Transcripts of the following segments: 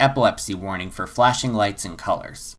epilepsy warning for flashing lights and colors.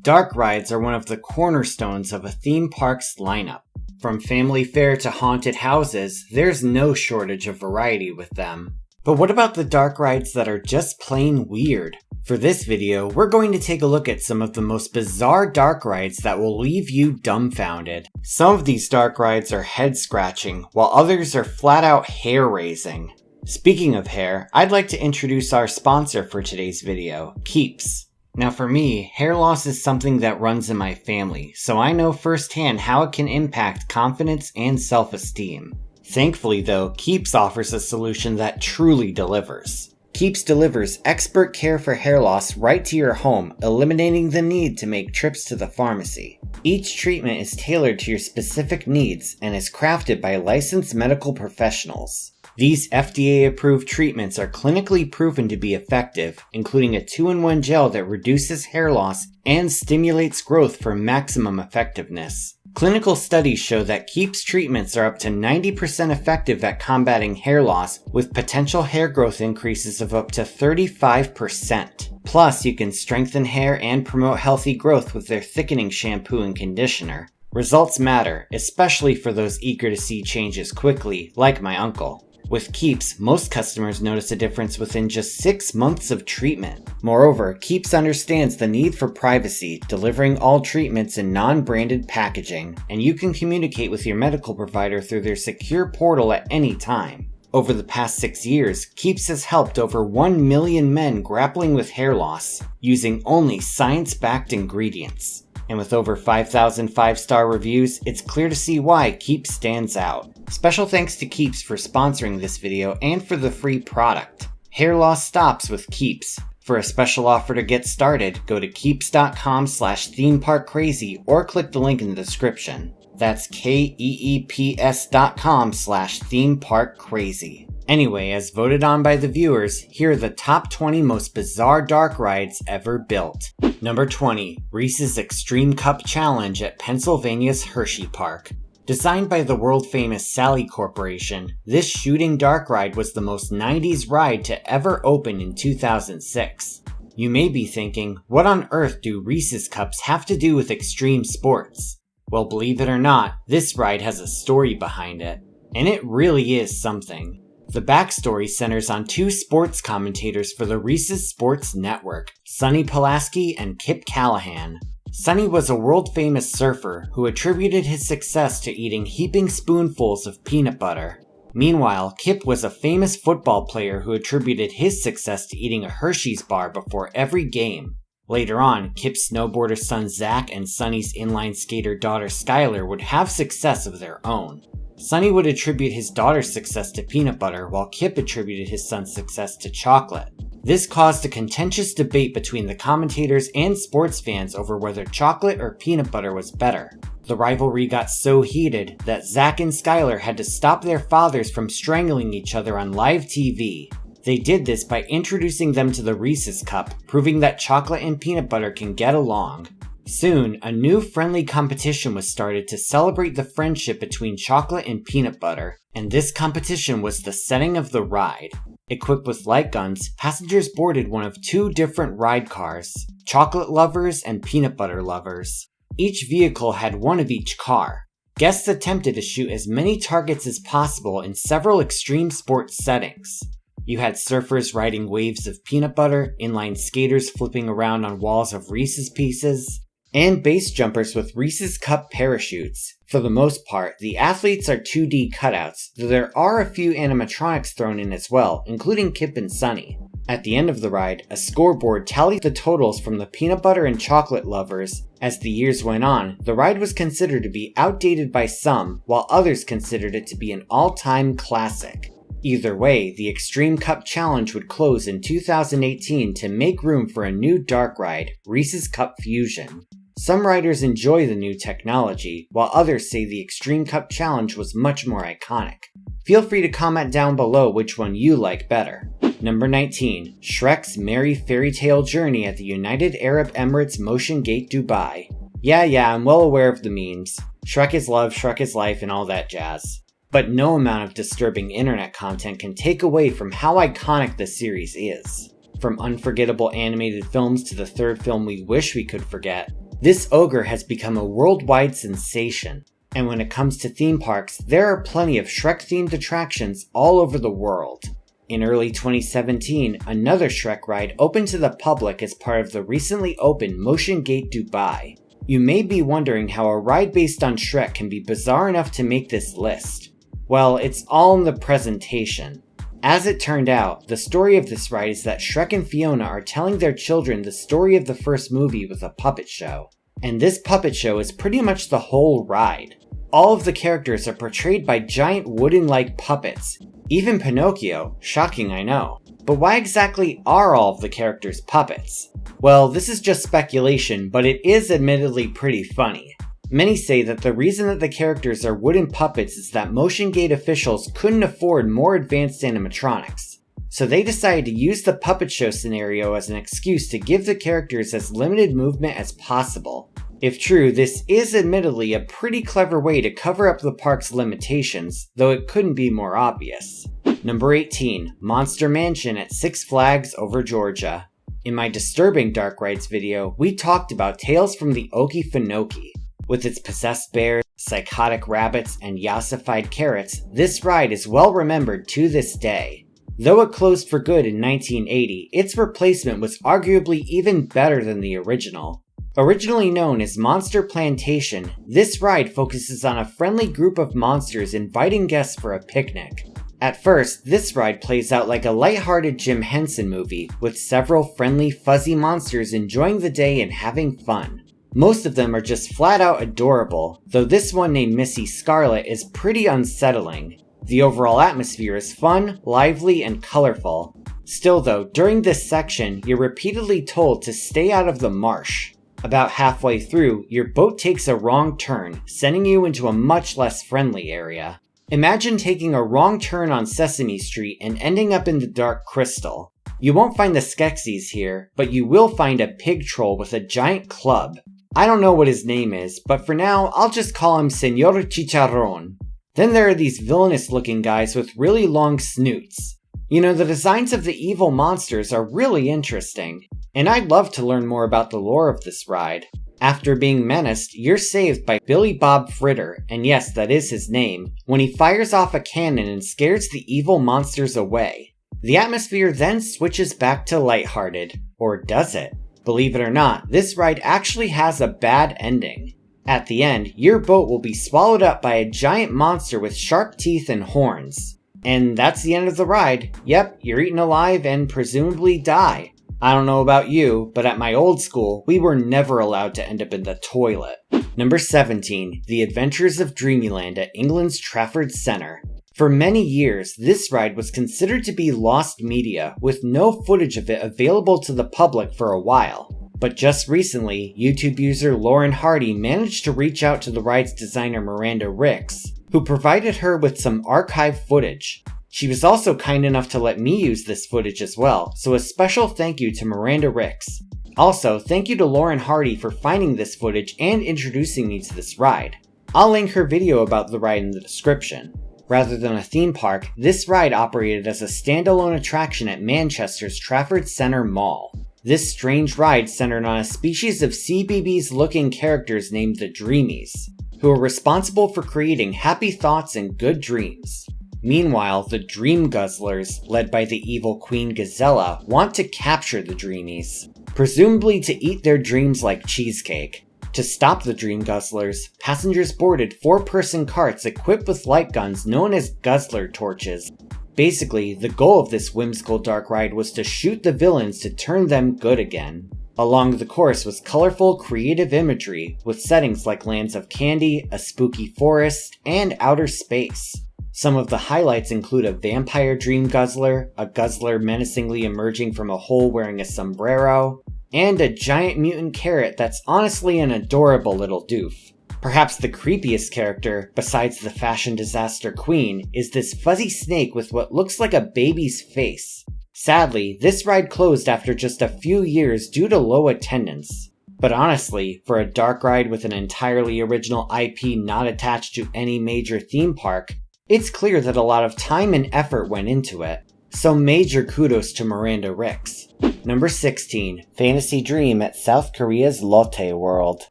Dark rides are one of the cornerstones of a theme park's lineup. From family fare to haunted houses, there's no shortage of variety with them. But what about the dark rides that are just plain weird? For this video, we're going to take a look at some of the most bizarre dark rides that will leave you dumbfounded. Some of these dark rides are head-scratching, while others are flat-out hair-raising. Speaking of hair, I'd like to introduce our sponsor for today's video, Keeps. Now for me, hair loss is something that runs in my family, so I know firsthand how it can impact confidence and self-esteem. Thankfully though, Keeps offers a solution that truly delivers. Keeps delivers expert care for hair loss right to your home, eliminating the need to make trips to the pharmacy. Each treatment is tailored to your specific needs and is crafted by licensed medical professionals. These FDA-approved treatments are clinically proven to be effective, including a 2-in-1 gel that reduces hair loss and stimulates growth for maximum effectiveness. Clinical studies show that Keeps treatments are up to 90% effective at combating hair loss, with potential hair growth increases of up to 35%. Plus, you can strengthen hair and promote healthy growth with their thickening shampoo and conditioner. Results matter, especially for those eager to see changes quickly, like my uncle. With Keeps, most customers notice a difference within just 6 months of treatment. Moreover, Keeps understands the need for privacy, delivering all treatments in non-branded packaging, and you can communicate with your medical provider through their secure portal at any time. Over the past 6 years, Keeps has helped over 1 million men grappling with hair loss, using only science-backed ingredients. And with over 5,000 5-star reviews, it's clear to see why Keeps stands out. Special thanks to Keeps for sponsoring this video and for the free product. Hair loss stops with Keeps. For a special offer to get started, go to keeps.com/themeparkcrazy or click the link in the description. That's keeps.com/themeparkcrazy. Anyway, as voted on by the viewers, here are the top 20 most bizarre dark rides ever built. Number 20. Reese's Extreme Cup Challenge at Pennsylvania's Hershey Park. Designed by the world-famous Sally Corporation, this shooting dark ride was the most 90s ride to ever open in 2006. You may be thinking, what on earth do Reese's Cups have to do with extreme sports? Well, believe it or not, this ride has a story behind it. And it really is something. The backstory centers on 2 sports commentators for the Reese's Sports Network, Sonny Pulaski and Kip Callahan. Sonny was a world-famous surfer who attributed his success to eating heaping spoonfuls of peanut butter. Meanwhile, Kip was a famous football player who attributed his success to eating a Hershey's bar before every game. Later on, Kip's snowboarder son Zach and Sonny's inline skater daughter Skylar would have success of their own. Sonny would attribute his daughter's success to peanut butter, while Kip attributed his son's success to chocolate. This caused a contentious debate between the commentators and sports fans over whether chocolate or peanut butter was better. The rivalry got so heated that Zach and Skylar had to stop their fathers from strangling each other on live TV. They did this by introducing them to the Reese's Cup, proving that chocolate and peanut butter can get along. Soon, a new friendly competition was started to celebrate the friendship between chocolate and peanut butter, and this competition was the setting of the ride. Equipped with light guns, passengers boarded one of 2 different ride cars, chocolate lovers and peanut butter lovers. Each vehicle had one of each car. Guests attempted to shoot as many targets as possible in several extreme sports settings. You had surfers riding waves of peanut butter, inline skaters flipping around on walls of Reese's Pieces, and base jumpers with Reese's Cup parachutes. For the most part, the athletes are 2D cutouts, though there are a few animatronics thrown in as well, including Kip and Sonny. At the end of the ride, a scoreboard tallied the totals from the peanut butter and chocolate lovers. As the years went on, the ride was considered to be outdated by some, while others considered it to be an all-time classic. Either way, the Extreme Cup Challenge would close in 2018 to make room for a new dark ride, Reese's Cup Fusion. Some riders enjoy the new technology, while others say the Extreme Cup Challenge was much more iconic. Feel free to comment down below which one you like better. Number 19. Shrek's Merry Fairytale Journey at the United Arab Emirates Motion Gate Dubai. Yeah, I'm well aware of the memes. Shrek is love, Shrek is life, and all that jazz. but no amount of disturbing internet content can take away from how iconic the series is. From unforgettable animated films to the third film we wish we could forget, this ogre has become a worldwide sensation. And when it comes to theme parks, there are plenty of Shrek-themed attractions all over the world. In early 2017, another Shrek ride opened to the public as part of the recently opened Motion Gate Dubai. You may be wondering how a ride based on Shrek can be bizarre enough to make this list. Well, it's all in the presentation. As it turned out, the story of this ride is that Shrek and Fiona are telling their children the story of the first movie with a puppet show. And this puppet show is pretty much the whole ride. All of the characters are portrayed by giant wooden-like puppets. Even Pinocchio, shocking I know. But why exactly are all of the characters puppets? Well, this is just speculation, but it is admittedly pretty funny. Many say that the reason that the characters are wooden puppets is that Motion Gate officials couldn't afford more advanced animatronics. So they decided to use the puppet show scenario as an excuse to give the characters as limited movement as possible. If true, this is admittedly a pretty clever way to cover up the park's limitations, though it couldn't be more obvious. Number 18. Monster Mansion at Six Flags Over Georgia. In my Disturbing Dark Rides video, we talked about Tales from the Okefenokee. With its possessed bears, psychotic rabbits, and yassified carrots, this ride is well remembered to this day. Though it closed for good in 1980, its replacement was arguably even better than the original. Originally known as Monster Plantation, this ride focuses on a friendly group of monsters inviting guests for a picnic. At first, this ride plays out like a lighthearted Jim Henson movie, with several friendly, fuzzy monsters enjoying the day and having fun. Most of them are just flat out adorable, though this one named Missy Scarlet is pretty unsettling. The overall atmosphere is fun, lively, and colorful. Still though, during this section, you're repeatedly told to stay out of the marsh. About halfway through, your boat takes a wrong turn, sending you into a much less friendly area. Imagine taking a wrong turn on Sesame Street and ending up in the Dark Crystal. You won't find the Skeksis here, but you will find a pig troll with a giant club. I don't know what his name is, but for now, I'll just call him Señor Chicharrón. Then there are these villainous looking guys with really long snoots. You know, the designs of the evil monsters are really interesting, and I'd love to learn more about the lore of this ride. After being menaced, you're saved by Billy Bob Fritter, and yes, that is his name, when he fires off a cannon and scares the evil monsters away. The atmosphere then switches back to lighthearted. Or does it? Believe it or not, this ride actually has a bad ending. At the end, your boat will be swallowed up by a giant monster with sharp teeth and horns. And that's the end of the ride. Yep, you're eaten alive and presumably die. I don't know about you, but at my old school, we were never allowed to end up in the toilet. Number 17. The Adventures of Dreamieland at England's Trafford Centre. For many years, this ride was considered to be lost media, with no footage of it available to the public for a while. But just recently, YouTube user Lauren Hardy managed to reach out to the ride's designer Miranda Ricks, who provided her with some archive footage. She was also kind enough to let me use this footage as well, so a special thank you to Miranda Ricks. Also, thank you to Lauren Hardy for finding this footage and introducing me to this ride. I'll link her video about the ride in the description. Rather than a theme park, this ride operated as a standalone attraction at Manchester's Trafford Centre Mall. This strange ride centered on a species of CBeebies-looking characters named the Dreamies, who are responsible for creating happy thoughts and good dreams. Meanwhile, the Dream Guzzlers, led by the evil Queen Gazella, want to capture the Dreamies, presumably to eat their dreams like cheesecake. To stop the Dream Guzzlers, passengers boarded 4-person carts equipped with light guns known as Guzzler torches. Basically, the goal of this whimsical dark ride was to shoot the villains to turn them good again. Along the course was colorful, creative imagery, with settings like lands of candy, a spooky forest, and outer space. Some of the highlights include a vampire dream guzzler, a guzzler menacingly emerging from a hole wearing a sombrero, and a giant mutant carrot that's honestly an adorable little doof. Perhaps the creepiest character, besides the fashion disaster queen, is this fuzzy snake with what looks like a baby's face. Sadly, this ride closed after just a few years due to low attendance. But honestly, for a dark ride with an entirely original IP not attached to any major theme park, It's clear that a lot of time and effort went into it, so major kudos to Miranda Ricks. Number 16. Fantasy Dream at South Korea's Lotte World.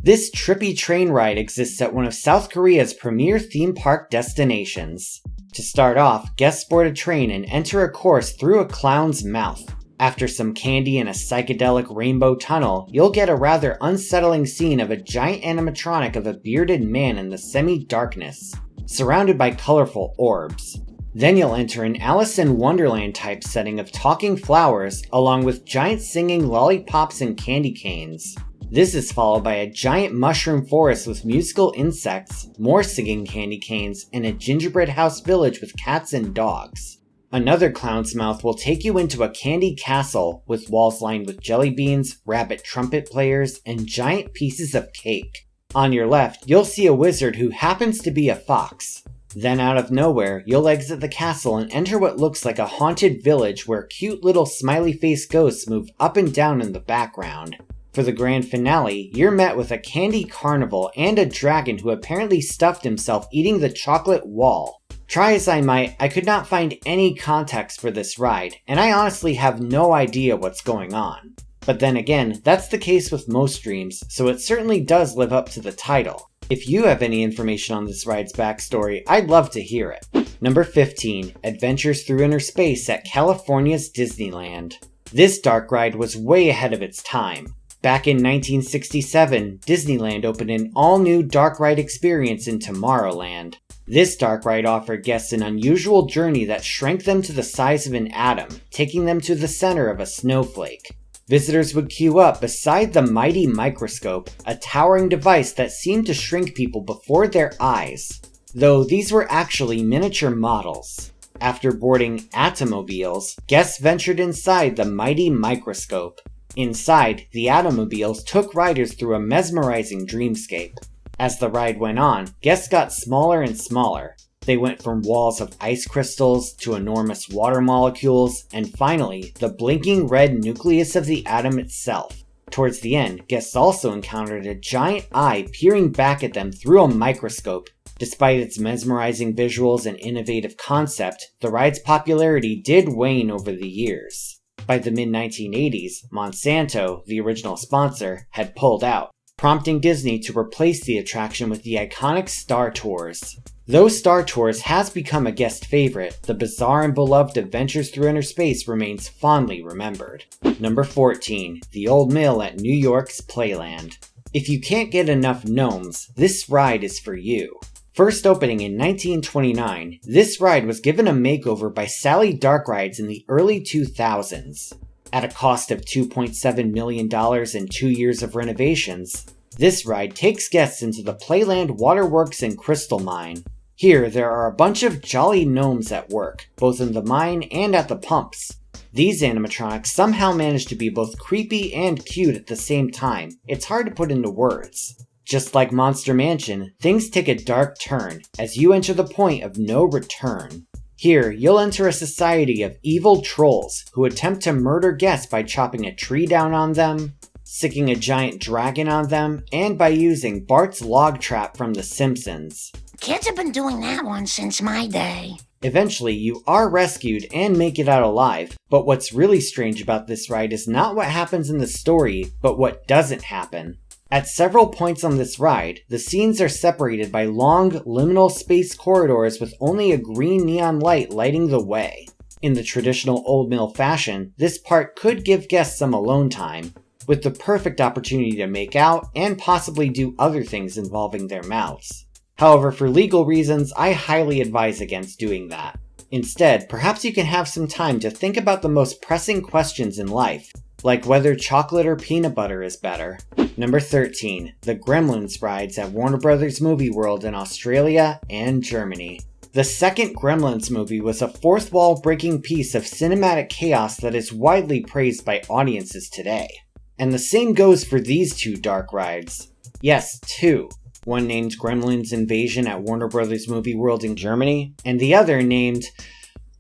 This trippy train ride exists at one of South Korea's premier theme park destinations. To start off, guests board a train and enter a course through a clown's mouth. After some candy and a psychedelic rainbow tunnel, you'll get a rather unsettling scene of a giant animatronic of a bearded man in the semi-darkness, surrounded by colorful orbs. Then you'll enter an Alice in Wonderland type setting of talking flowers, along with giant singing lollipops and candy canes. This is followed by a giant mushroom forest with musical insects, more singing candy canes, and a gingerbread house village with cats and dogs. Another clown's mouth will take you into a candy castle with walls lined with jelly beans, rabbit trumpet players, and giant pieces of cake. On your left, you'll see a wizard who happens to be a fox. Then out of nowhere, you'll exit the castle and enter what looks like a haunted village where cute little smiley face ghosts move up and down in the background. For the grand finale, you're met with a candy carnival and a dragon who apparently stuffed himself eating the chocolate wall. Try as I might, I could not find any context for this ride, and I honestly have no idea what's going on. But then again, that's the case with most dreams, so it certainly does live up to the title. If you have any information on this ride's backstory, I'd love to hear it. Number 15. Adventures Through Inner Space at California's Disneyland. This dark ride was way ahead of its time. Back in 1967, Disneyland opened an all-new dark ride experience in Tomorrowland. This dark ride offered guests an unusual journey that shrank them to the size of an atom, taking them to the center of a snowflake. Visitors would queue up beside the mighty microscope, a towering device that seemed to shrink people before their eyes, though these were actually miniature models. After boarding Atomobiles, guests ventured inside the mighty microscope. Inside, the Atomobiles took riders through a mesmerizing dreamscape. As the ride went on, guests got smaller and smaller. They went from walls of ice crystals to enormous water molecules, and finally, the blinking red nucleus of the atom itself. Towards the end, guests also encountered a giant eye peering back at them through a microscope. Despite its mesmerizing visuals and innovative concept, the ride's popularity did wane over the years. By the mid-1980s, Monsanto, the original sponsor, had pulled out, prompting Disney to replace the attraction with the iconic Star Tours. Though Star Tours has become a guest favorite, the bizarre and beloved Adventures Through Inner Space remains fondly remembered. Number 14. The Old Mill at New York's Playland. If you can't get enough gnomes, this ride is for you. First opening in 1929, this ride was given a makeover by Sally Dark Rides in the early 2000s. At a cost of $2.7 million and 2 years of renovations, this ride takes guests into the Playland Waterworks and Crystal Mine. Here, there are a bunch of jolly gnomes at work, both in the mine and at the pumps. These animatronics somehow manage to be both creepy and cute at the same time. It's hard to put into words. Just like Monster Mansion, things take a dark turn as you enter the point of no return. Here, you'll enter a society of evil trolls who attempt to murder guests by chopping a tree down on them, sicking a giant dragon on them, and by using Bart's log trap from The Simpsons. Kids have been doing that one since my day. Eventually, you are rescued and make it out alive, but what's really strange about this ride is not what happens in the story, but what doesn't happen. At several points on this ride, the scenes are separated by long, liminal space corridors with only a green neon light lighting the way. In the traditional Old Mill fashion, this part could give guests some alone time, with the perfect opportunity to make out and possibly do other things involving their mouths. However, for legal reasons, I highly advise against doing that. Instead, perhaps you can have some time to think about the most pressing questions in life, like whether chocolate or peanut butter is better. Number 13. The Gremlins rides at Warner Bros. Movie World in Australia and Germany. The second Gremlins movie was a fourth wall breaking piece of cinematic chaos that is widely praised by audiences today. And the same goes for these two dark rides. Yes, two. One named Gremlins Invasion at Warner Bros. Movie World in Germany, and the other named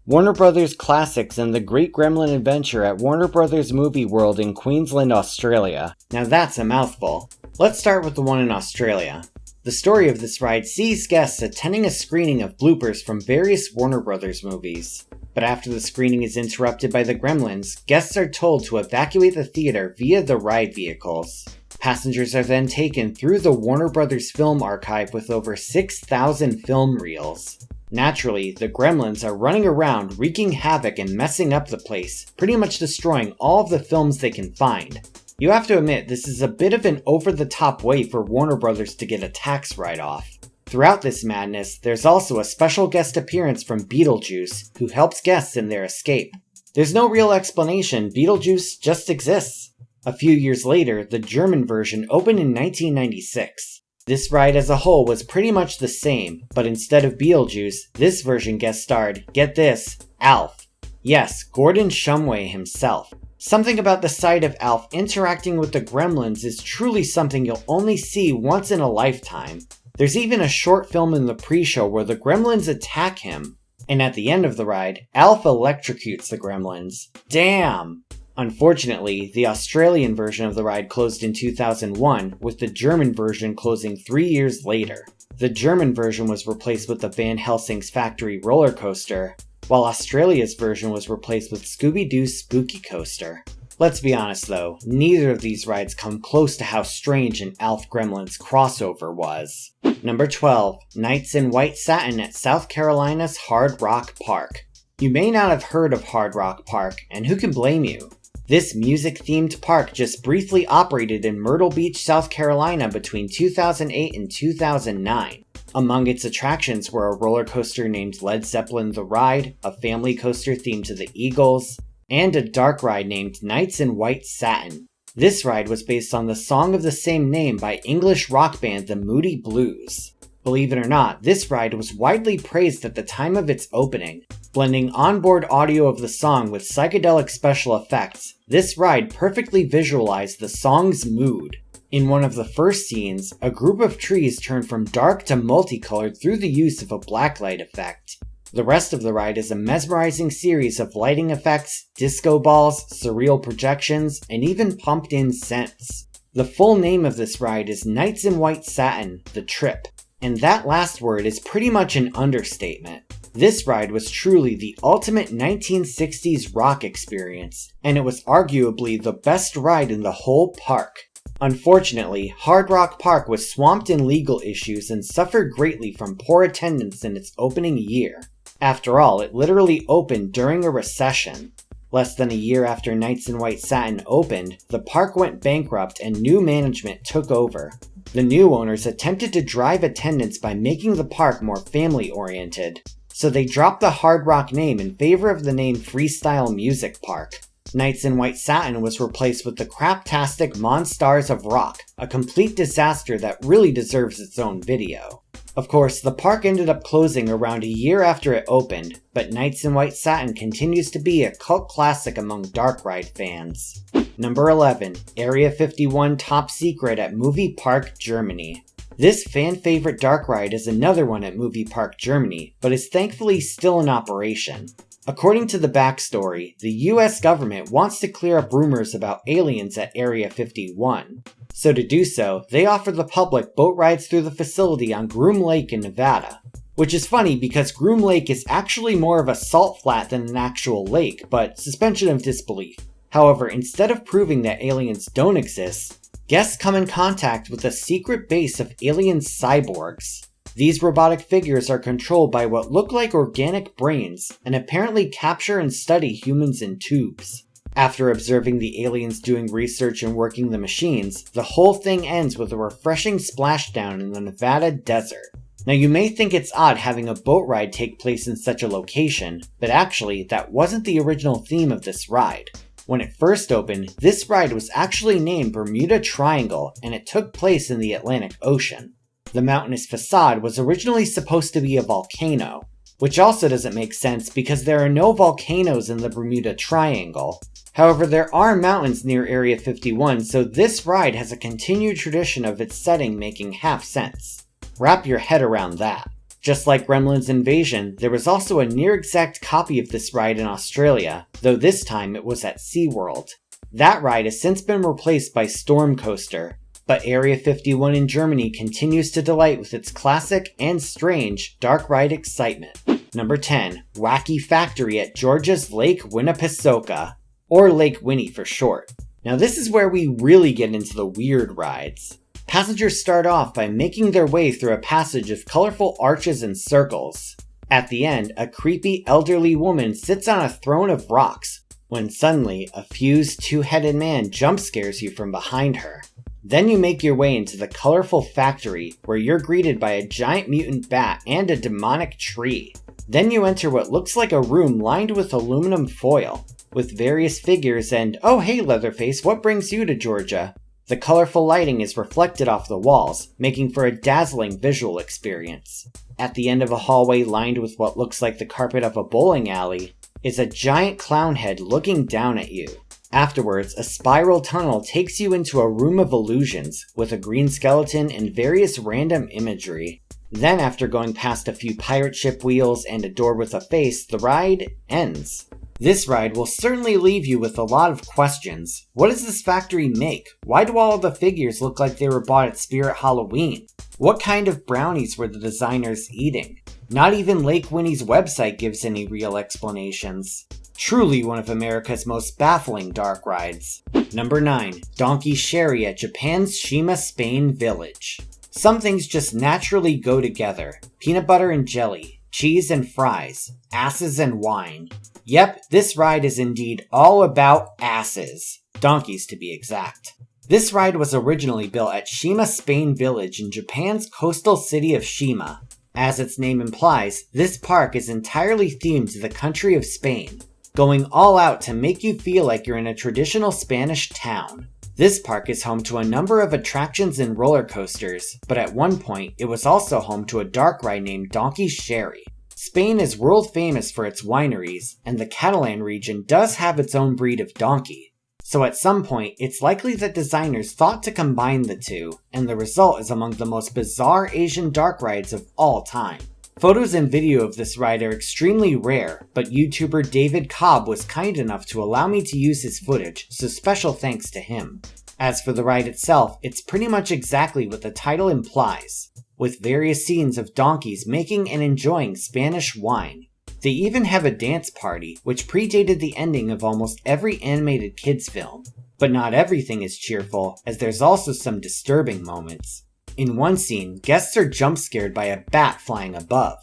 Warner Bros. Classics and the Great Gremlin Adventure at Warner Bros. Movie World in Queensland, Australia. Now that's a mouthful. Let's start with the one in Australia. The story of this ride sees guests attending a screening of bloopers from various Warner Brothers movies. But after the screening is interrupted by the Gremlins, guests are told to evacuate the theater via the ride vehicles. Passengers are then taken through the Warner Brothers film archive with over 6,000 film reels. Naturally, the Gremlins are running around wreaking havoc and messing up the place, pretty much destroying all of the films they can find. You have to admit, this is a bit of an over-the-top way for Warner Brothers to get a tax write-off. Throughout this madness, there's also a special guest appearance from Beetlejuice, who helps guests in their escape. There's no real explanation, Beetlejuice just exists. A few years later, the German version opened in 1996. This ride as a whole was pretty much the same, but instead of Beetlejuice, this version guest starred, get this, Alf. Yes, Gordon Shumway himself. Something about the sight of Alf interacting with the Gremlins is truly something you'll only see once in a lifetime. There's even a short film in the pre-show where the Gremlins attack him. And at the end of the ride, Alf electrocutes the Gremlins. Damn! Unfortunately, the Australian version of the ride closed in 2001, with the German version closing 3 years later. The German version was replaced with the Van Helsing's Factory roller coaster, while Australia's version was replaced with Scooby-Doo's Spooky Coaster. Let's be honest though, neither of these rides come close to how strange an Alf Gremlins crossover was. Number 12. Nights in White Satin at South Carolina's Hard Rock Park. You may not have heard of Hard Rock Park, and who can blame you? This music-themed park just briefly operated in Myrtle Beach, South Carolina between 2008 and 2009. Among its attractions were a roller coaster named Led Zeppelin The Ride, a family coaster themed to the Eagles, and a dark ride named Nights in White Satin. This ride was based on the song of the same name by English rock band The Moody Blues. Believe it or not, this ride was widely praised at the time of its opening. Blending onboard audio of the song with psychedelic special effects, this ride perfectly visualized the song's mood. In one of the first scenes, a group of trees turn from dark to multicolored through the use of a blacklight effect. The rest of the ride is a mesmerizing series of lighting effects, disco balls, surreal projections, and even pumped-in scents. The full name of this ride is Nights in White Satin, The Trip, and that last word is pretty much an understatement. This ride was truly the ultimate 1960s rock experience, and it was arguably the best ride in the whole park. Unfortunately, Hard Rock Park was swamped in legal issues and suffered greatly from poor attendance in its opening year. After all, it literally opened during a recession. Less than a year after Nights in White Satin opened, the park went bankrupt and new management took over. The new owners attempted to drive attendance by making the park more family-oriented, so they dropped the Hard Rock name in favor of the name Freestyle Music Park. Nights in White Satin was replaced with the craptastic Monstars of Rock, a complete disaster that really deserves its own video. Of course, the park ended up closing around a year after it opened, but Nights in White Satin continues to be a cult classic among dark ride fans. Number 11. Area 51 Top Secret at Movie Park Germany. This fan-favorite dark ride is another one at Movie Park Germany, but is thankfully still in operation. According to the backstory, the US government wants to clear up rumors about aliens at Area 51. So to do so, they offer the public boat rides through the facility on Groom Lake in Nevada. Which is funny because Groom Lake is actually more of a salt flat than an actual lake, but suspension of disbelief. However, instead of proving that aliens don't exist, guests come in contact with a secret base of alien cyborgs. These robotic figures are controlled by what look like organic brains, and apparently capture and study humans in tubes. After observing the aliens doing research and working the machines, the whole thing ends with a refreshing splashdown in the Nevada desert. Now you may think it's odd having a boat ride take place in such a location, but actually that wasn't the original theme of this ride. When it first opened, this ride was actually named Bermuda Triangle, and it took place in the Atlantic Ocean. The mountainous facade was originally supposed to be a volcano, which also doesn't make sense because there are no volcanoes in the Bermuda Triangle. However, there are mountains near Area 51, so this ride has a continued tradition of its setting making half sense. Wrap your head around that. Just like Gremlins Invasion, there was also a near-exact copy of this ride in Australia, though this time it was at SeaWorld. That ride has since been replaced by Storm Coaster. But Area 51 in Germany continues to delight with its classic and strange dark ride excitement. Number 10, Wacky Factory at Georgia's Lake Winnipesaukee, or Lake Winnie for short. Now this is where we really get into the weird rides. Passengers start off by making their way through a passage of colorful arches and circles. At the end, a creepy elderly woman sits on a throne of rocks, when suddenly a fused two-headed man jump scares you from behind her. Then you make your way into the colorful factory, where you're greeted by a giant mutant bat and a demonic tree. Then you enter what looks like a room lined with aluminum foil, with various figures and, oh hey Leatherface, what brings you to Georgia? The colorful lighting is reflected off the walls, making for a dazzling visual experience. At the end of a hallway lined with what looks like the carpet of a bowling alley, is a giant clown head looking down at you. Afterwards, a spiral tunnel takes you into a room of illusions, with a green skeleton and various random imagery. Then after going past a few pirate ship wheels and a door with a face, the ride ends. This ride will certainly leave you with a lot of questions. What does this factory make? Why do all of the figures look like they were bought at Spirit Halloween? What kind of brownies were the designers eating? Not even Lake Winnie's website gives any real explanations. Truly one of America's most baffling dark rides. Number 9. Donkey Sherry at Japan's Shima, Spain Village. Some things just naturally go together. Peanut butter and jelly, cheese and fries, asses and wine. Yep, this ride is indeed all about asses. Donkeys to be exact. This ride was originally built at Shima, Spain Village in Japan's coastal city of Shima. As its name implies, this park is entirely themed to the country of Spain, going all out to make you feel like you're in a traditional Spanish town. This park is home to a number of attractions and roller coasters, but at one point it was also home to a dark ride named Donkey Sherry. Spain is world famous for its wineries, and the Catalan region does have its own breed of donkey. So at some point, it's likely that designers thought to combine the two, and the result is among the most bizarre Asian dark rides of all time. Photos and video of this ride are extremely rare, but YouTuber David Cobb was kind enough to allow me to use his footage, so special thanks to him. As for the ride itself, it's pretty much exactly what the title implies, with various scenes of donkeys making and enjoying Spanish wine. They even have a dance party, which predated the ending of almost every animated kids film. But not everything is cheerful, as there's also some disturbing moments. In one scene, guests are jump scared by a bat flying above.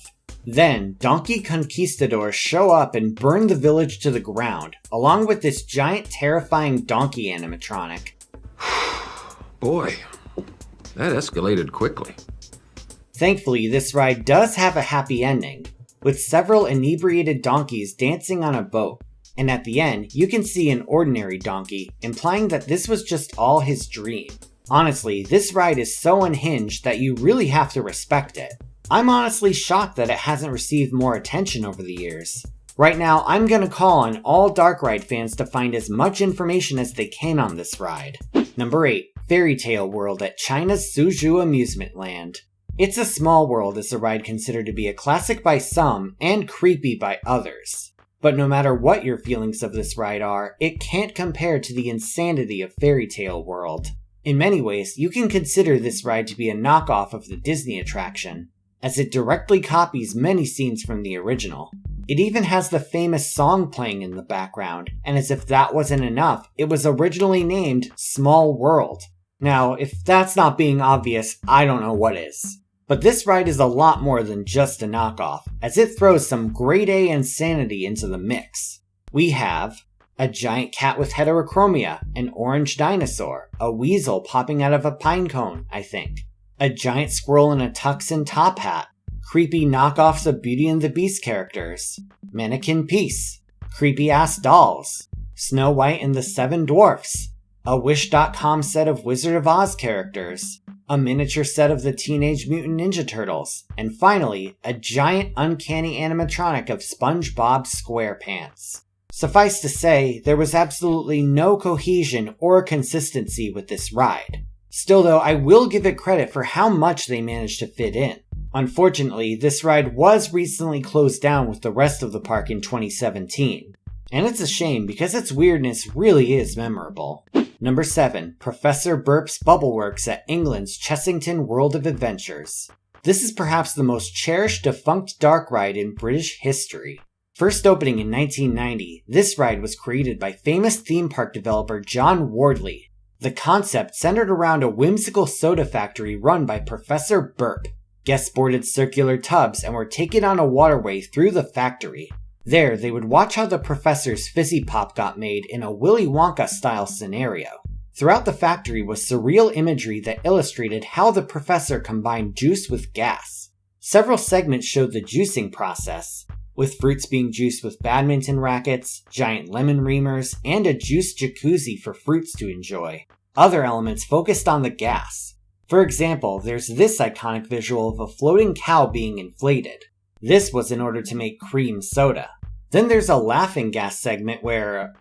Then, donkey conquistadors show up and burn the village to the ground, along with this giant terrifying donkey animatronic. Boy, that escalated quickly. Thankfully, this ride does have a happy ending, with several inebriated donkeys dancing on a boat, and at the end, you can see an ordinary donkey, implying that this was just all his dream. Honestly, this ride is so unhinged that you really have to respect it. I'm honestly shocked that it hasn't received more attention over the years. Right now, I'm gonna call on all dark ride fans to find as much information as they can on this ride. Number 8. Fairytale World at China's Suzhou Amusement Land. It's a small world as a ride considered to be a classic by some and creepy by others. But no matter what your feelings of this ride are, it can't compare to the insanity of Fairytale World. In many ways, you can consider this ride to be a knockoff of the Disney attraction, as it directly copies many scenes from the original. It even has the famous song playing in the background, and as if that wasn't enough, it was originally named Small World. Now, if that's not being obvious, I don't know what is. But this ride is a lot more than just a knockoff, as it throws some grade A insanity into the mix. We have a giant cat with heterochromia, an orange dinosaur, a weasel popping out of a pine cone, I think, a giant squirrel in a tux and top hat, creepy knockoffs of Beauty and the Beast characters, Mannequin Peace, creepy-ass dolls, Snow White and the Seven Dwarfs, a Wish.com set of Wizard of Oz characters, a miniature set of the Teenage Mutant Ninja Turtles, and finally, a giant uncanny animatronic of SpongeBob SquarePants. Suffice to say, there was absolutely no cohesion or consistency with this ride. Still though, I will give it credit for how much they managed to fit in. Unfortunately, this ride was recently closed down with the rest of the park in 2017. And it's a shame because its weirdness really is memorable. Number 7. Professor Burp's Bubbleworks at England's Chessington World of Adventures. This is perhaps the most cherished defunct dark ride in British history. First opening in 1990, this ride was created by famous theme park developer John Wardley. The concept centered around a whimsical soda factory run by Professor Burp. Guests boarded circular tubs and were taken on a waterway through the factory. There, they would watch how the professor's fizzy pop got made in a Willy Wonka-style scenario. Throughout the factory was surreal imagery that illustrated how the professor combined juice with gas. Several segments showed the juicing process, with fruits being juiced with badminton rackets, giant lemon reamers, and a juice jacuzzi for fruits to enjoy. Other elements focused on the gas. For example, there's this iconic visual of a floating cow being inflated. This was in order to make cream soda. Then there's a laughing gas segment where,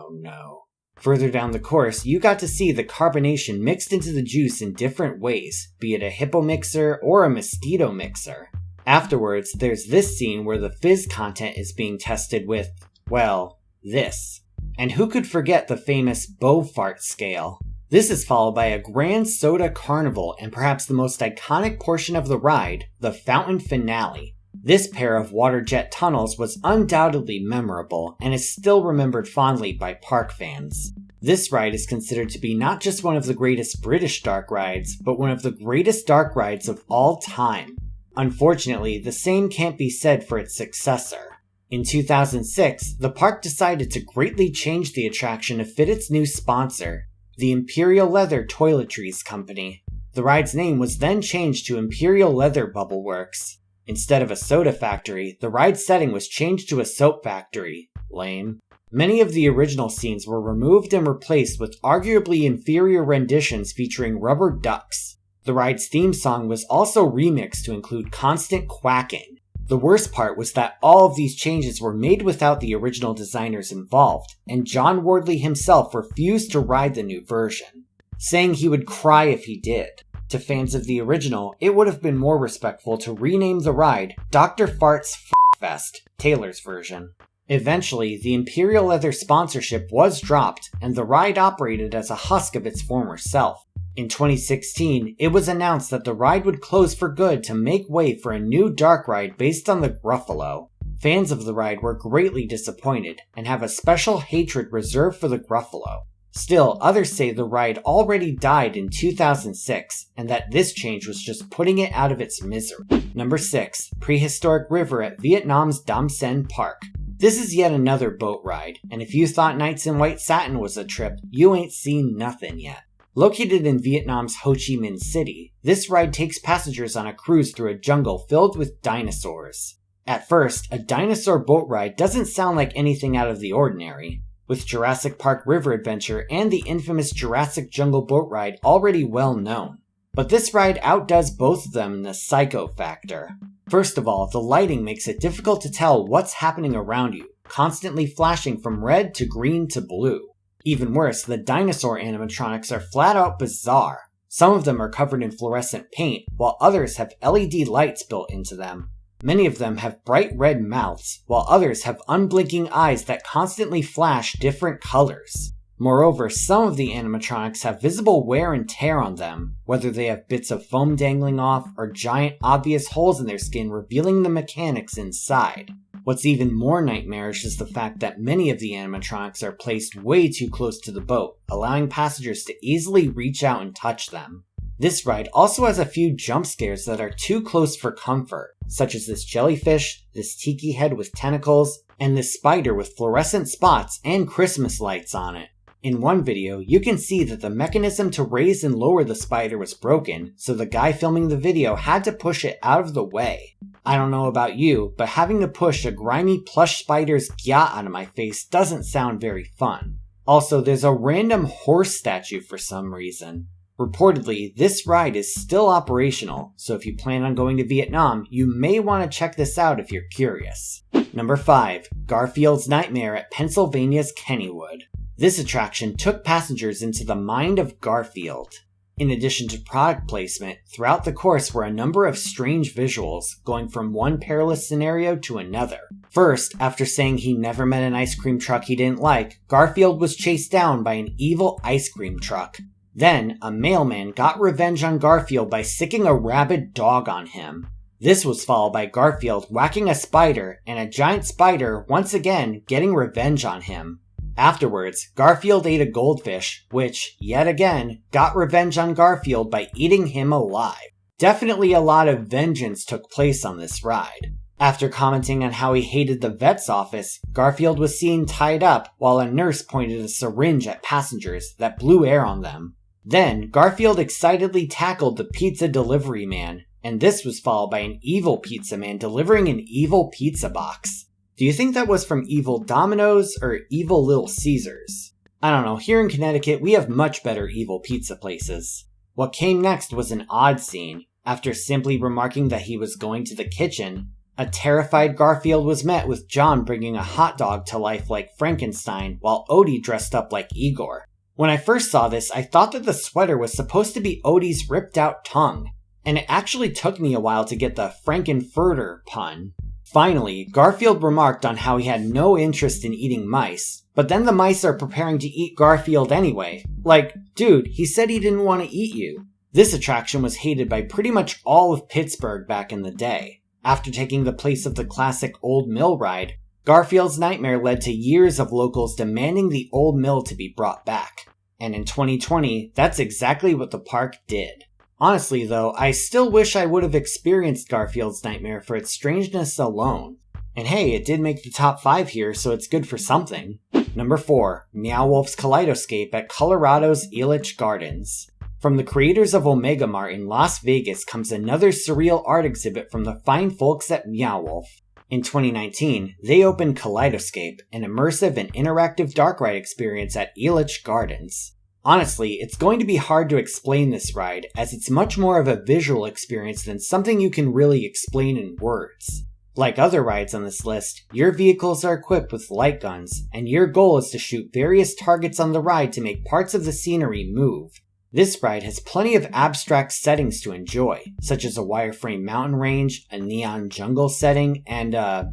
no. Further down the course, you got to see the carbonation mixed into the juice in different ways, be it a hippo mixer or a mosquito mixer. Afterwards, there's this scene where the fizz content is being tested with, well, this. And who could forget the famous Beaufort scale? This is followed by a grand soda carnival and perhaps the most iconic portion of the ride, the fountain finale. This pair of water jet tunnels was undoubtedly memorable and is still remembered fondly by park fans. This ride is considered to be not just one of the greatest British dark rides, but one of the greatest dark rides of all time. Unfortunately, the same can't be said for its successor. In 2006, the park decided to greatly change the attraction to fit its new sponsor, the Imperial Leather Toiletries Company. The ride's name was then changed to Imperial Leather Bubbleworks. Instead of a soda factory, the ride's setting was changed to a soap factory. Lame. Many of the original scenes were removed and replaced with arguably inferior renditions featuring rubber ducks. The ride's theme song was also remixed to include constant quacking. The worst part was that all of these changes were made without the original designers involved, and John Wardley himself refused to ride the new version, saying he would cry if he did. To fans of the original, it would have been more respectful to rename the ride Dr. Fart's Fest, Taylor's version. Eventually, the Imperial Leather sponsorship was dropped, and the ride operated as a husk of its former self. In 2016, it was announced that the ride would close for good to make way for a new dark ride based on the Gruffalo. Fans of the ride were greatly disappointed, and have a special hatred reserved for the Gruffalo. Still, others say the ride already died in 2006, and that this change was just putting it out of its misery. Number 6. Prehistoric River at Vietnam's Dam Sen Park. This is yet another boat ride, and if you thought Nights in White Satin was a trip, you ain't seen nothing yet. Located in Vietnam's Ho Chi Minh City, this ride takes passengers on a cruise through a jungle filled with dinosaurs. At first, a dinosaur boat ride doesn't sound like anything out of the ordinary, with Jurassic Park River Adventure and the infamous Jurassic Jungle boat ride already well known. But this ride outdoes both of them in the psycho factor. First of all, the lighting makes it difficult to tell what's happening around you, constantly flashing from red to green to blue. Even worse, the dinosaur animatronics are flat out bizarre. Some of them are covered in fluorescent paint, while others have LED lights built into them. Many of them have bright red mouths, while others have unblinking eyes that constantly flash different colors. Moreover, some of the animatronics have visible wear and tear on them, whether they have bits of foam dangling off or giant obvious holes in their skin revealing the mechanics inside. What's even more nightmarish is the fact that many of the animatronics are placed way too close to the boat, allowing passengers to easily reach out and touch them. This ride also has a few jump scares that are too close for comfort, such as this jellyfish, this tiki head with tentacles, and this spider with fluorescent spots and Christmas lights on it. In one video, you can see that the mechanism to raise and lower the spider was broken, so the guy filming the video had to push it out of the way. I don't know about you, but having to push a grimy plush spider's gyat out of my face doesn't sound very fun. Also, there's a random horse statue for some reason. Reportedly, this ride is still operational, so if you plan on going to Vietnam, you may want to check this out if you're curious. Number 5. Garfield's Nightmare at Pennsylvania's Kennywood. This attraction took passengers into the mind of Garfield. In addition to product placement, throughout the course were a number of strange visuals, going from one perilous scenario to another. First, after saying he never met an ice cream truck he didn't like, Garfield was chased down by an evil ice cream truck. Then, a mailman got revenge on Garfield by sicking a rabid dog on him. This was followed by Garfield whacking a spider, and a giant spider, once again, getting revenge on him. Afterwards, Garfield ate a goldfish, which, yet again, got revenge on Garfield by eating him alive. Definitely a lot of vengeance took place on this ride. After commenting on how he hated the vet's office, Garfield was seen tied up while a nurse pointed a syringe at passengers that blew air on them. Then, Garfield excitedly tackled the pizza delivery man, and this was followed by an evil pizza man delivering an evil pizza box. Do you think that was from Evil Domino's or Evil Little Caesars? I don't know, here in Connecticut we have much better evil pizza places. What came next was an odd scene. After simply remarking that he was going to the kitchen, a terrified Garfield was met with John bringing a hot dog to life like Frankenstein while Odie dressed up like Igor. When I first saw this, I thought that the sweater was supposed to be Odie's ripped out tongue, and it actually took me a while to get the Frankenfurter pun. Finally, Garfield remarked on how he had no interest in eating mice, but then the mice are preparing to eat Garfield anyway. Like, dude, he said he didn't want to eat you. This attraction was hated by pretty much all of Pittsburgh back in the day. After taking the place of the classic Old Mill ride, Garfield's nightmare led to years of locals demanding the Old Mill to be brought back. And in 2020, that's exactly what the park did. Honestly though, I still wish I would have experienced Garfield's nightmare for its strangeness alone. And hey, it did make the top 5 here, so it's good for something. Number 4, Meow Wolf's Kaleidoscape at Colorado's Elitch Gardens. From the creators of Omega Mart in Las Vegas comes another surreal art exhibit from the fine folks at Meow Wolf. In 2019, they opened Kaleidoscape, an immersive and interactive dark ride experience at Elitch Gardens. Honestly, it's going to be hard to explain this ride, as it's much more of a visual experience than something you can really explain in words. Like other rides on this list, your vehicles are equipped with light guns, and your goal is to shoot various targets on the ride to make parts of the scenery move. This ride has plenty of abstract settings to enjoy, such as a wireframe mountain range, a neon jungle setting, and a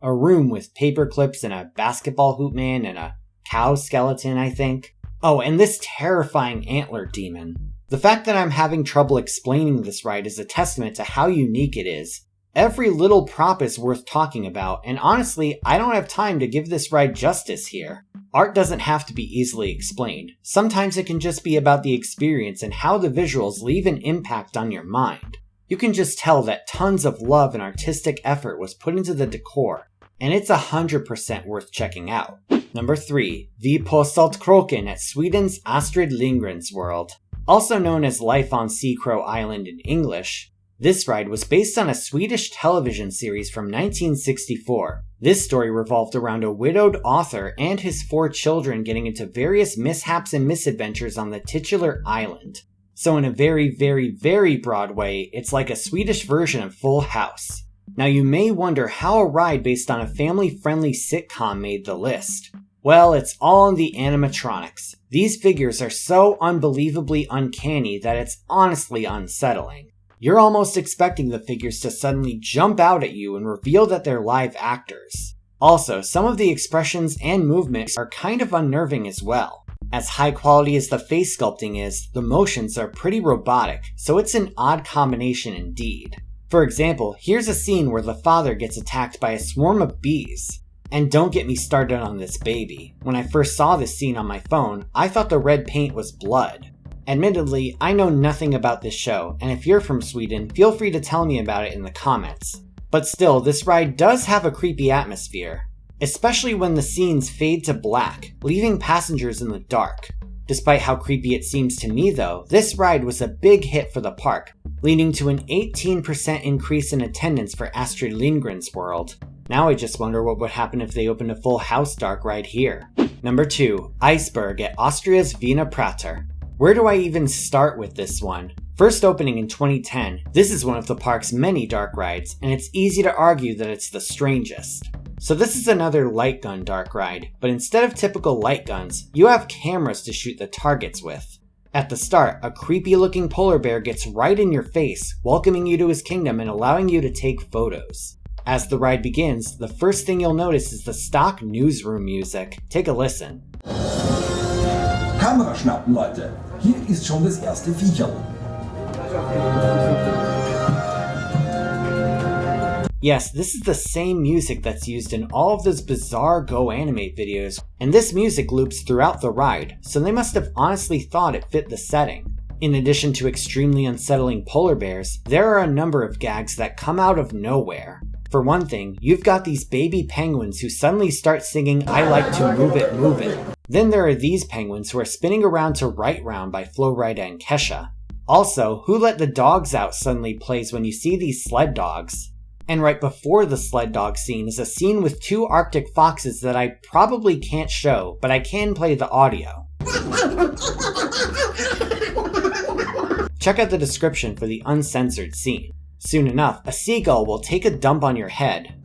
room with paper clips and a basketball hoop man and a cow skeleton, I think. Oh, and this terrifying antler demon. The fact that I'm having trouble explaining this ride is a testament to how unique it is. Every little prop is worth talking about, and honestly, I don't have time to give this ride justice here. Art doesn't have to be easily explained. Sometimes it can just be about the experience and how the visuals leave an impact on your mind. You can just tell that tons of love and artistic effort was put into the decor, and it's 100% worth checking out. Number 3, Vi på Saltkråkan at Sweden's Astrid Lindgren's World. Also known as Life on Sea Crow Island in English, this ride was based on a Swedish television series from 1964. This story revolved around a widowed author and his 4 children getting into various mishaps and misadventures on the titular island. So in a very, very, very broad way, it's like a Swedish version of Full House. Now you may wonder how a ride based on a family-friendly sitcom made the list. Well, it's all in the animatronics. These figures are so unbelievably uncanny that it's honestly unsettling. You're almost expecting the figures to suddenly jump out at you and reveal that they're live actors. Also, some of the expressions and movements are kind of unnerving as well. As high quality as the face sculpting is, the motions are pretty robotic, so it's an odd combination indeed. For example, here's a scene where the father gets attacked by a swarm of bees. And don't get me started on this baby. When I first saw this scene on my phone, I thought the red paint was blood. Admittedly, I know nothing about this show, and if you're from Sweden, feel free to tell me about it in the comments. But still, this ride does have a creepy atmosphere, especially when the scenes fade to black, leaving passengers in the dark. Despite how creepy it seems to me though, this ride was a big hit for the park, leading to an 18% increase in attendance for Astrid Lindgren's World. Now I just wonder what would happen if they opened a Full House dark ride here. Number 2, Eisberg at Austria's Wiener Prater. Where do I even start with this one? First opening in 2010, this is one of the park's many dark rides, and it's easy to argue that it's the strangest. So this is another light gun dark ride, but instead of typical light guns, you have cameras to shoot the targets with. At the start, a creepy looking polar bear gets right in your face, welcoming you to his kingdom and allowing you to take photos. As the ride begins, the first thing you'll notice is the stock newsroom music. Take a listen. Kamera schnappen, Leute. Hier ist schon das erste Viecherl. Yes, this is the same music that's used in all of those bizarre Go Animate videos, and this music loops throughout the ride, so they must have honestly thought it fit the setting. In addition to extremely unsettling polar bears, there are a number of gags that come out of nowhere. For one thing, you've got these baby penguins who suddenly start singing "I like to move it, move it." Then there are these penguins who are spinning around to Right Round by Flo Rida and Kesha. Also, Who Let the Dogs Out suddenly plays when you see these sled dogs. And right before the sled dog scene is a scene with two Arctic foxes that I probably can't show, but I can play the audio. Check out the description for the uncensored scene. Soon enough, a seagull will take a dump on your head,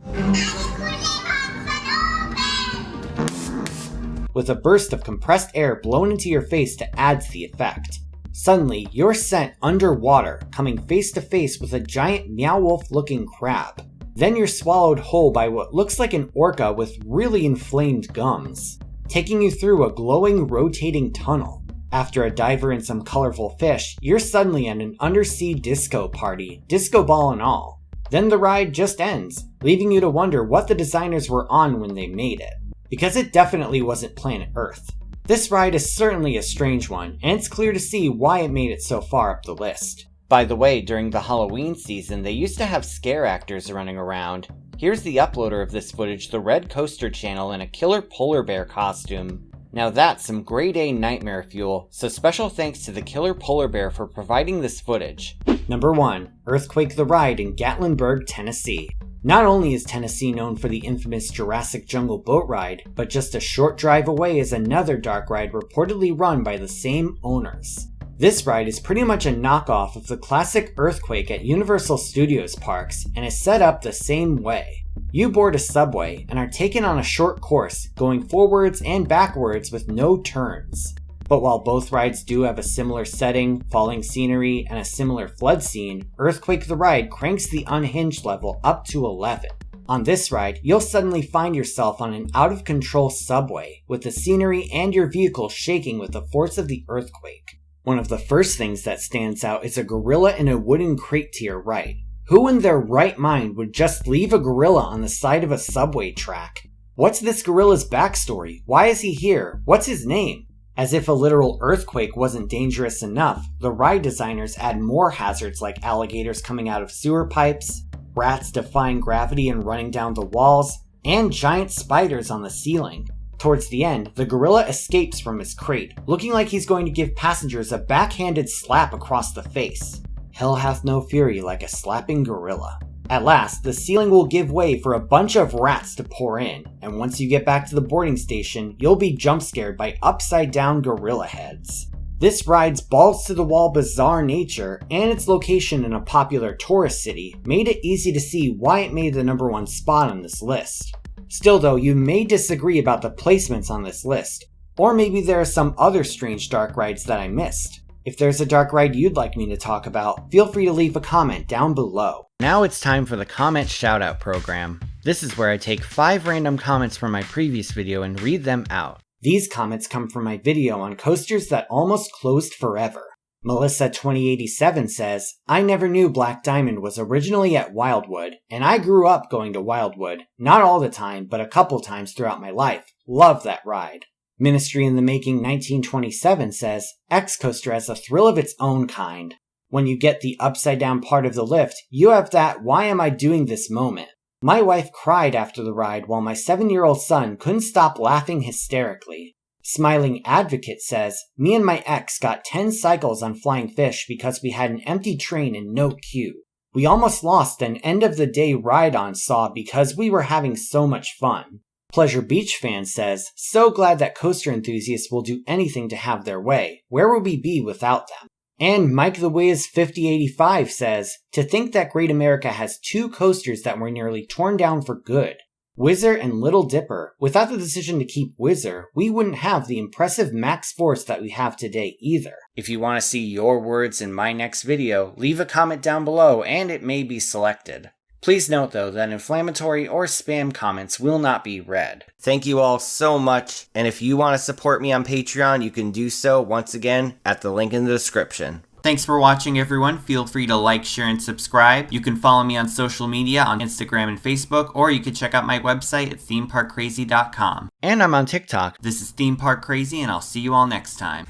with a burst of compressed air blown into your face to add to the effect. Suddenly, you're sent underwater, coming face to face with a giant meow wolf-looking crab. Then you're swallowed whole by what looks like an orca with really inflamed gums, taking you through a glowing, rotating tunnel. After a diver and some colorful fish, you're suddenly at an undersea disco party, disco ball and all. Then the ride just ends, leaving you to wonder what the designers were on when they made it, because it definitely wasn't Planet Earth. This ride is certainly a strange one, and it's clear to see why it made it so far up the list. By the way, during the Halloween season, they used to have scare actors running around. Here's the uploader of this footage, the Red Coaster channel, in a killer polar bear costume. Now that's some grade A nightmare fuel, so special thanks to the killer polar bear for providing this footage. Number 1. Earthquake the Ride in Gatlinburg, Tennessee. Not only is Tennessee known for the infamous Jurassic Jungle boat ride, but just a short drive away is another dark ride reportedly run by the same owners. This ride is pretty much a knockoff of the classic Earthquake at Universal Studios parks and is set up the same way. You board a subway and are taken on a short course, going forwards and backwards with no turns. But while both rides do have a similar setting, falling scenery, and a similar flood scene, Earthquake the Ride cranks the unhinged level up to 11. On this ride, you'll suddenly find yourself on an out-of-control subway, with the scenery and your vehicle shaking with the force of the earthquake. One of the first things that stands out is a gorilla in a wooden crate to your right. Who in their right mind would just leave a gorilla on the side of a subway track? What's this gorilla's backstory? Why is he here? What's his name? As if a literal earthquake wasn't dangerous enough, the ride designers add more hazards like alligators coming out of sewer pipes, rats defying gravity and running down the walls, and giant spiders on the ceiling. Towards the end, the gorilla escapes from his crate, looking like he's going to give passengers a backhanded slap across the face. Hell hath no fury like a slapping gorilla. At last, the ceiling will give way for a bunch of rats to pour in, and once you get back to the boarding station, you'll be jump scared by upside down gorilla heads. This ride's balls-to-the-wall bizarre nature and its location in a popular tourist city made it easy to see why it made the number 1 spot on this list. Still though, you may disagree about the placements on this list, or maybe there are some other strange dark rides that I missed. If there's a dark ride you'd like me to talk about, feel free to leave a comment down below. Now it's time for the comment shoutout program. This is where I take 5 random comments from my previous video and read them out. These comments come from my video on coasters that almost closed forever. Melissa2087 says, I never knew Black Diamond was originally at Wildwood, and I grew up going to Wildwood. Not all the time, but a couple times throughout my life. Love that ride. Ministry in the Making 1927 says, X-Coaster has a thrill of its own kind. When you get the upside down part of the lift, you have that why am I doing this moment. My wife cried after the ride while my 7-year-old son couldn't stop laughing hysterically. Smiling Advocate says, me and my ex got 10 cycles on Flying Fish because we had an empty train and no queue. We almost lost an end of the day ride on Saw because we were having so much fun. Pleasure Beach fan says, so glad that coaster enthusiasts will do anything to have their way. Where would we be without them? And Mike the Wiz 5085 says, to think that Great America has 2 coasters that were nearly torn down for good. Whizzer and Little Dipper. Without the decision to keep Whizzer, we wouldn't have the impressive max force that we have today either. If you want to see your words in my next video, leave a comment down below and it may be selected. Please note though that inflammatory or spam comments will not be read. Thank you all so much, and if you want to support me on Patreon, you can do so once again at the link in the description. Thanks for watching, everyone. Feel free to like, share, and subscribe. You can follow me on social media on Instagram and Facebook, or you can check out my website at themeparkcrazy.com. And I'm on TikTok. This is Theme Park Crazy, and I'll see you all next time.